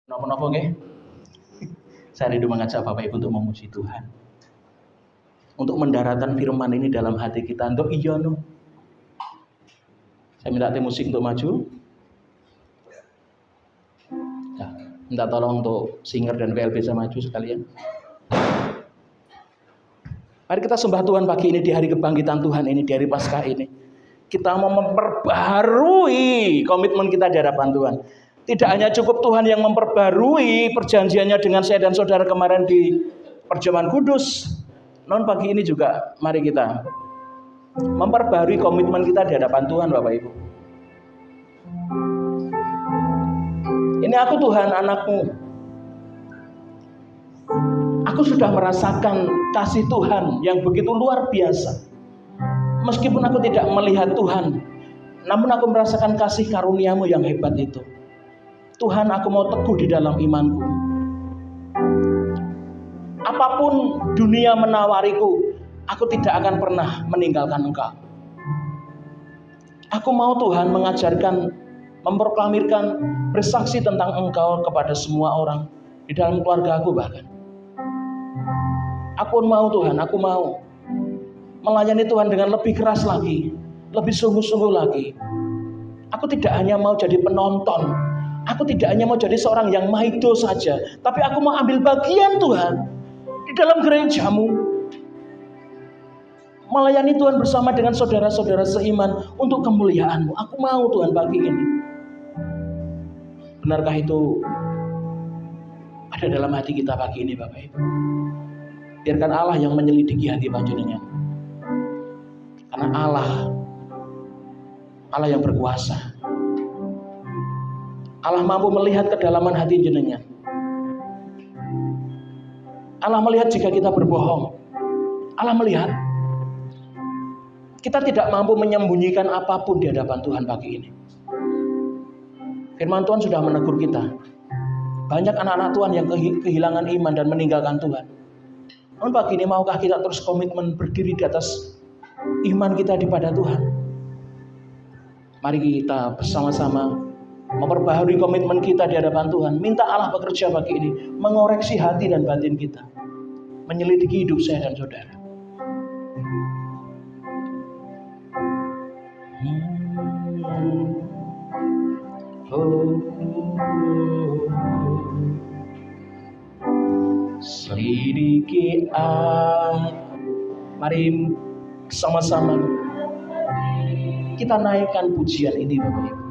Napa-napa nggih? Saya rindu mengajak Bapak Ibu untuk memuji Tuhan. Untuk mendaratkan firman ini dalam hati kita. Untuk iya no. Saya minta tim musik untuk maju. Ya, minta tolong untuk singer dan VL bisa maju sekalian. Mari kita sembah Tuhan pagi ini di hari kebangkitan Tuhan ini, di hari Paskah ini. Kita mau memperbarui komitmen kita di hadapan Tuhan. Tidak hanya cukup Tuhan yang memperbarui perjanjiannya dengan saya dan saudara kemarin di perjamuan kudus. Non pagi ini juga mari kita memperbarui komitmen kita di hadapan Tuhan, Bapak Ibu. Ini aku Tuhan, anakmu. Aku sudah merasakan kasih Tuhan yang begitu luar biasa. Meskipun aku tidak melihat Tuhan, namun aku merasakan kasih karuniamu yang hebat itu. Tuhan, aku mau teguh di dalam imanku. Apapun dunia menawariku, aku tidak akan pernah meninggalkan Engkau. Aku mau Tuhan mengajarkan, memproklamirkan, bersaksi tentang Engkau kepada semua orang di dalam keluarga aku bahkan. Aku mau Tuhan, aku mau melayani Tuhan dengan lebih keras lagi, lebih sungguh-sungguh lagi. Aku tidak hanya mau jadi penonton, aku tidak hanya mau jadi seorang yang maido saja, tapi aku mau ambil bagian Tuhan di dalam gerejamu. Melayani Tuhan bersama dengan saudara-saudara seiman untuk kemuliaan-Mu. Aku mau Tuhan pagi ini. Benarkah itu ada dalam hati kita pagi ini, Bapak Ibu? Biarkan Allah yang menyelidiki hati panjenengan. Karena Allah yang berkuasa. Allah mampu melihat kedalaman hati jenengan. Allah melihat jika kita berbohong. Allah melihat. Kita tidak mampu menyembunyikan apapun di hadapan Tuhan pagi ini. Firman Tuhan sudah menegur kita. Banyak anak-anak Tuhan yang kehilangan iman dan meninggalkan Tuhan. Namun pagi ini maukah kita terus komitmen berdiri di atas iman kita kepada Tuhan? Mari kita bersama-sama memperbaharui komitmen kita di hadapan Tuhan. Minta Allah bekerja pagi ini, mengoreksi hati dan batin kita, menyelidiki hidup saya dan saudara. Selidiki mari sama-sama kita naikkan pujian ini, Bapak Ibu.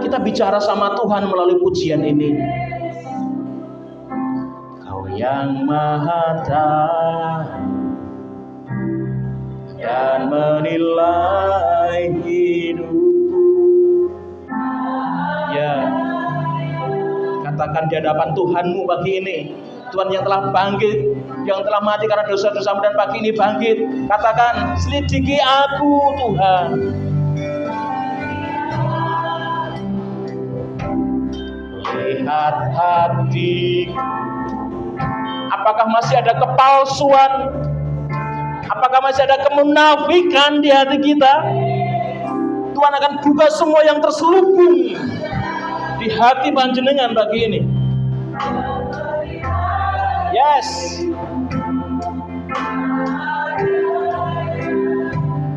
Kita bicara sama Tuhan melalui pujian ini. Kau yang maha tahu dan menilai hidupku. Ya, katakan di hadapan Tuhanmu pagi ini. Tuhan yang telah bangkit, yang telah mati karena dosa-dosamu dan pagi ini bangkit. Katakan, selidiki aku Tuhan. Lihat hati. Apakah masih ada kepalsuan? Apakah masih ada kemunafikan di hati kita? Tuhan akan buka semua yang terselubung di hati panjenengan pagi ini. Yes.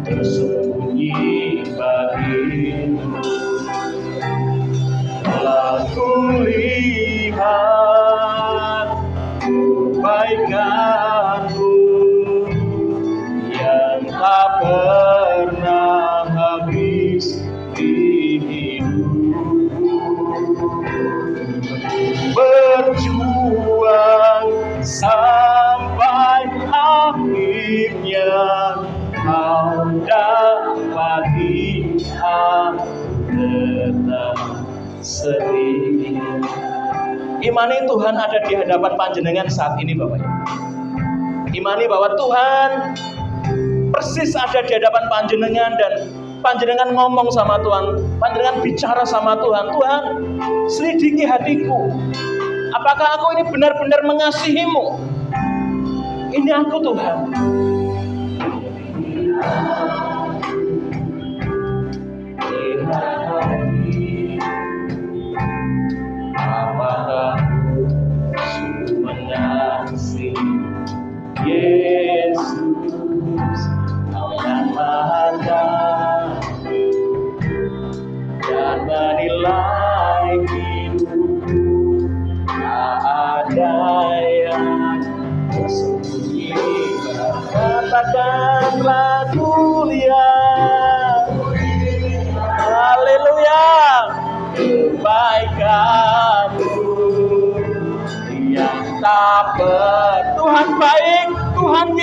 Tersembunyi bagimu telah kulihat kebaikan-Mu yang tak pernah habis di hidupku. Berjuang sampai akhirnya Kau dapati aku tetap setia. Imani Tuhan ada di hadapan panjenengan saat ini, Bapak Ibu. Imani bahwa Tuhan persis ada di hadapan panjenengan dan panjenengan ngomong sama Tuhan, panjenengan bicara sama Tuhan. Tuhan, selidiki hatiku. Apakah aku ini benar-benar mengasihi-Mu? Ini aku Tuhan. Lihat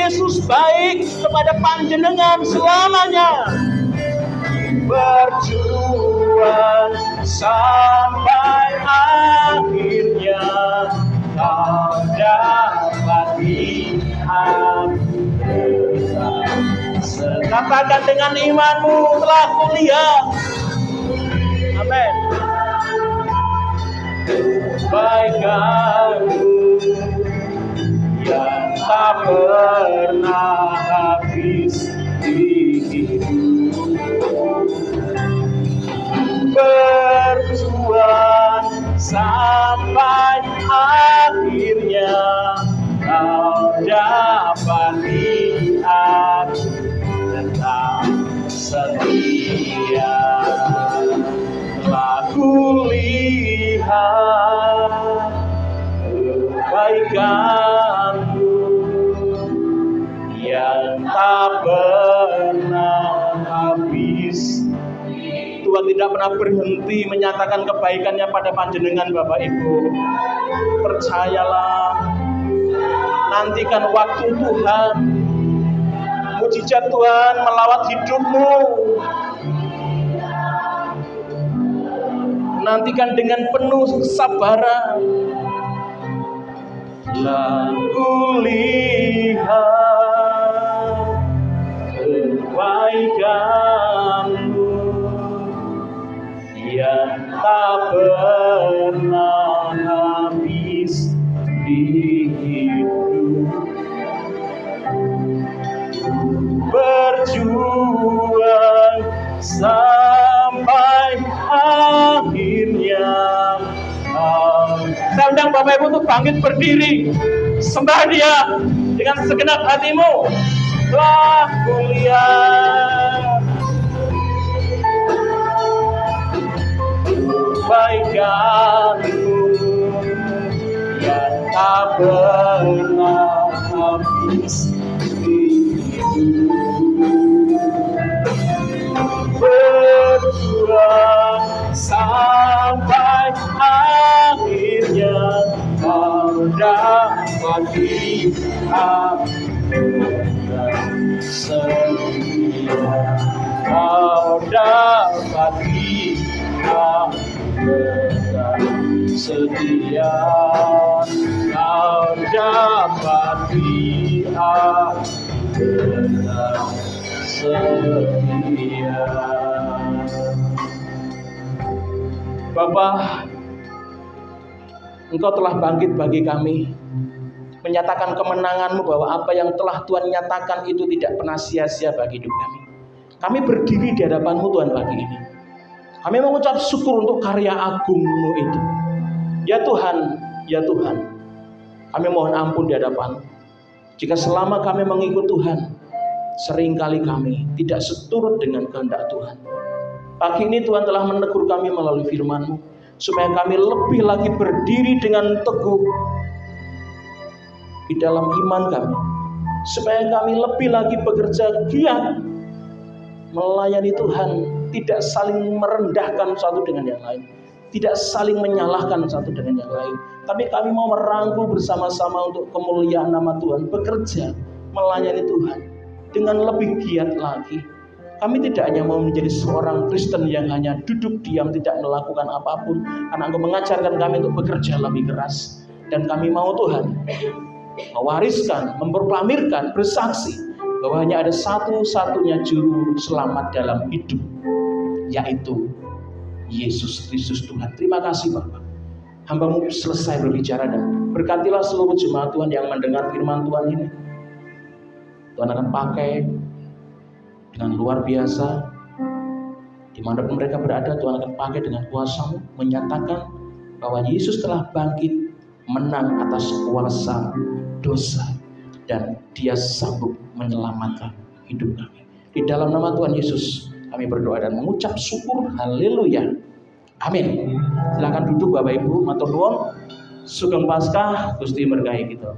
Yesus baik kepada panjenengan selamanya. Berjuang sampai akhirnya kau dapat lihat. Katakan dengan imanmu, telah kulihat. Amin. Kebaikanmu yang tak pernah habis di hidup. Berjuang sampai akhirnya kau dapat lihat tetap setia. Aku lihat kebaikanmu yang tak pernah habis. Tuhan tidak pernah berhenti menyatakan kebaikannya pada panjenengan Bapak Ibu. Percayalah, nantikan waktu Tuhan. Mujizat Tuhan melawat hidupmu. Nantikan dengan penuh kesabaran. Lalu lihat kebaikanmu yang tak pernah habis di hidup. Berjuang sampai akhirnya. Saya undang Bapak Ibu untuk bangkit berdiri, sembah Dia dengan segenap hatimu. Telah kulihat kebaikanmu yang tak pernah habis di hidup. Berjuang sampai akhirnya kau dapat lihat setia. Kau dapat lihat setia. Kau dapat lihat setia. Bapa, Engkau telah bangkit bagi kami, menyatakan kemenangan-Mu bahwa apa yang telah Tuhan nyatakan itu tidak pernah sia-sia bagi hidup kami. Kami berdiri di hadapan-Mu Tuhan pagi ini. Kami mengucap syukur untuk karya agung-Mu itu. Ya Tuhan, ya Tuhan, kami mohon ampun di hadapan-Mu. Jika selama kami mengikut Tuhan, seringkali kami tidak seturut dengan kehendak Tuhan. Pagi ini Tuhan telah menegur kami melalui firman-Mu, supaya kami lebih lagi berdiri dengan teguh di dalam iman kami, supaya kami lebih lagi bekerja giat melayani Tuhan, tidak saling merendahkan satu dengan yang lain, tidak saling menyalahkan satu dengan yang lain, tapi kami mau merangkul bersama-sama untuk kemuliaan nama Tuhan, bekerja melayani Tuhan dengan lebih giat lagi. Kami tidak hanya mau menjadi seorang Kristen yang hanya duduk diam tidak melakukan apapun, karena Engkau mengajarkan kami untuk bekerja lebih keras. Dan kami mau Tuhan mewariskan, memproklamirkan, bersaksi bahwa hanya ada satu-satunya juru selamat dalam hidup, yaitu Yesus Kristus Tuhan. Terima kasih Bapak. Hamba-Mu selesai berbicara dan berkatilah seluruh jemaat Tuhan yang mendengar firman Tuhan ini. Tuhan akan pakai dengan luar biasa, dimanapun mereka berada. Tuhan akan pakai dengan kuasa-Mu, menyatakan bahwa Yesus telah bangkit, menang atas kuasa dosa, dan Dia sanggup menyelamatkan hidup kami. Di dalam nama Tuhan Yesus kami berdoa dan mengucap syukur. Haleluya, amin. Silakan duduk Bapak Ibu, matur nuwun. Sugeng Paskah Gusti berkahi kita.